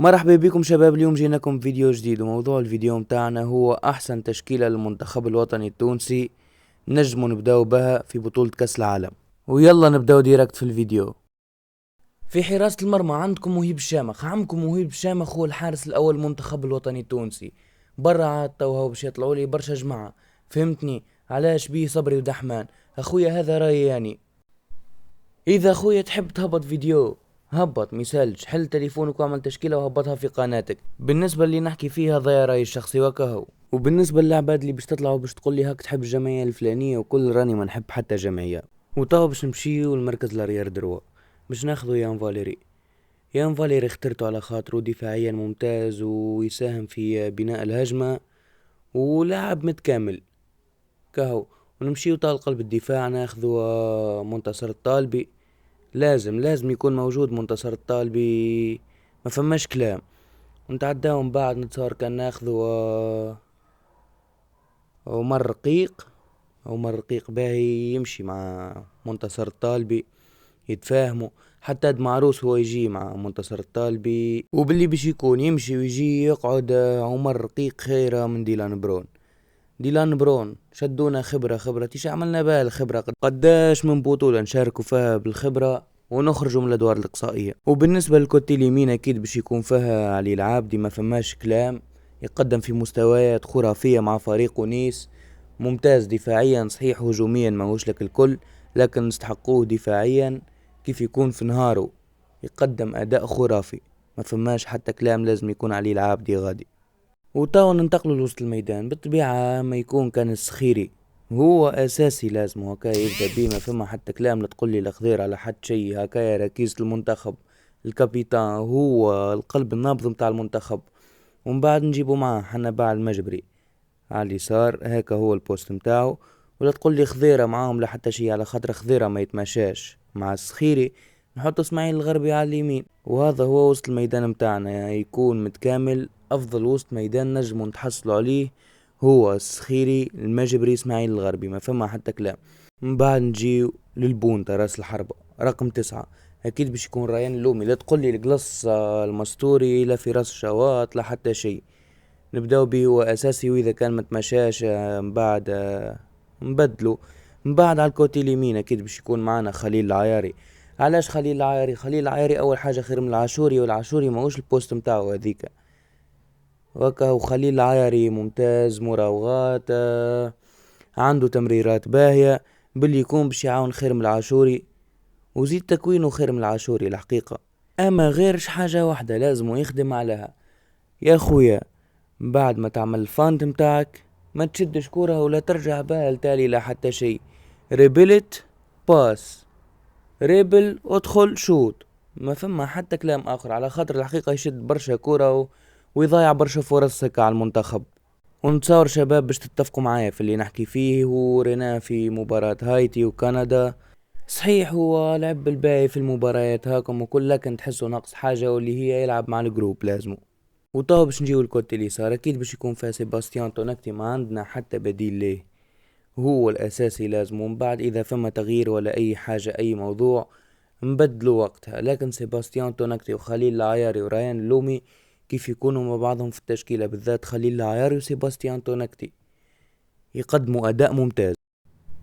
مرحبا بكم شباب. اليوم جيناكم فيديو جديد، وموضوع الفيديو متاعنا هو احسن تشكيلة للمنتخب الوطني التونسي نجمو نبداو بها في بطولة كاس العالم. ويلا نبداو ديركت في الفيديو. في حراسة المرمى عندكم مهيب الشامخ. عمكم مهيب الشامخ هو الحارس الاول المنتخب الوطني التونسي. برا عاد توها باش يطلعوا لي برشا جماعة، فهمتني علاش بيه صبري ودحمان. اخويا هذا رايي يعني. اذا اخويا تحب تهبط فيديو هبط، ميسالش حل تليفونك واعمل تشكيلة وهبطها في قناتك. بالنسبة اللي نحكي فيها هذا رايي الشخصي وكهو. وبالنسبة للعباد اللي باش تطلعوا باش تقول لي هاك تحب الجمعية الفلانية وكل، راني ما نحب حتى جمعية. وتوا باش نمشيو لمركز لاريير دروا باش ناخذوا يان فاليري. يان فاليري اخترته على خاطره دفاعيا ممتاز ويساهم في بناء الهجمة ولاعب متكامل كهو. ونمشيو طال قلب الدفاع ناخذوا منتصر الطالبي. لازم يكون موجود منتصر الطالبي، ما فماش كلام. ونتعداو من بعد نتصور كان ناخذو عمر رقيق. عمر رقيق باهي يمشي مع منتصر الطالبي، يتفاهموا. حتى معروس هو يجي مع منتصر الطالبي، وباللي باش يكون يمشي ويجي يقعد عمر رقيق خيره من ديلان برون. ديلان برون شدونا خبرة تيش عملنا بها الخبرة، قداش من بطولة نشاركوا فيها بالخبرة ونخرجوا من الادوار الاقصائية. وبالنسبة للكوتي اليمين اكيد باش يكون فيها علي العابدي، ما فماش كلام. يقدم في مستويات خرافية مع فريق نيس، ممتاز دفاعيا صحيح، هجوميا ماهوش لك الكل، لكن نستحقوه دفاعيا. كيف يكون في نهاره يقدم اداء خرافي، ما فماش حتى كلام، لازم يكون علي العابدي غادي. وتوا ننتقلوا لوسط الميدان. بالطبيعة ما يكون كان السخيري هو اساسي، لازم هكا يبدا بيه، ما فما حتى كلام. لا تقول لي الخضير على حد شيء، هكايا ركيزة المنتخب، الكابيتان هو القلب النابض متاع المنتخب. ومن بعد نجيبوا معاه حنبال المجبري على اليسار، هكا هو البوست متاعو. ولا تقول لي خضيرة معاهم لا حتى شيء، على خاطر خضيرة ما يتمشاش مع السخيري. نحط اسماعيل الغربي على اليمين، وهذا هو وسط الميدان متاعنا، يعني يكون متكامل. افضل وسط ميدان نجم نتحصلوا عليه هو السخيري المجبري اسماعيل الغربي، ما فما حتى كلام. من بعد نجيو للبونتا راس الحربة رقم 9. اكيد باش يكون ريان اللومي. لا تقول لي القلص المستوري لا فراس الشواط لا حتى شيء. نبداو به هو اساسي، واذا كان متمشاش من بعد نبدلو. من بعد على الكوتي اليمين اكيد باش يكون معنا خليل العياري. علاش خليل العياري؟ خليل العياري اول حاجه خير من العاشوري، والعاشوري ماهوش البوست متاعو هذيك. وكا وخليل العياري ممتاز، مراوغات عنده تمريرات باهيه، باللي يكون باش يعاون خير من العاشوري، وزيد تكوينه خير من العاشوري الحقيقه. اما غيرش حاجه واحده لازم يخدم عليها يا خويا. بعد ما تعمل الفانت متاعك ما تشدش كورة ولا ترجع بها التالي لا حتى شيء. ريبلت باس، ريبل ادخل شوت، ما فما حتى كلام اخر، على خاطر الحقيقة يشد برشا كورة ويضيع برشا فرص هكا على المنتخب. ونتصور شباب باش تتفقوا معايا في اللي نحكي فيه. ورينا في مباراة هايتي وكندا، صحيح هو لعب بالباهي في المباريات هاكم وكل، لكن تحسه ناقص حاجة، واللي هي يلعب مع الجروب لازمه. وطاو باش نجيو الكوت اليسار، اكيد باش يكون فيها سيباستيان تونكتي، ما عندنا حتى بديل ليه، هو الاساسي لازم. ومن بعد اذا فما تغيير ولا اي حاجة اي موضوع نبدلو وقتها، لكن سيباستيان تونكتي وخليل العياري وريان اللومي كيف يكونوا مع بعضهم في التشكيلة، بالذات خليل العياري وسيباستيان تونكتي يقدموا اداء ممتاز.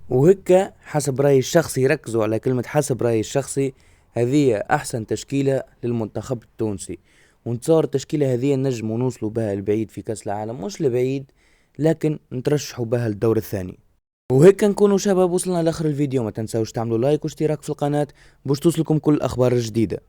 وهكا حسب رأيي الشخصي، ركزوا على كلمة حسب رأيي الشخصي، هذه احسن تشكيلة للمنتخب التونسي. ونتصور التشكيلة هذه نجم نوصلوا بها البعيد في كأس العالم، مش لبعيد لكن نترشحوا بها الدور الثاني. وهيك نكونوا شباب وصلنا لاخر الفيديو. ما تنسوش تعملوا لايك واشتراك في القناة باش توصلكم كل الاخبار الجديدة.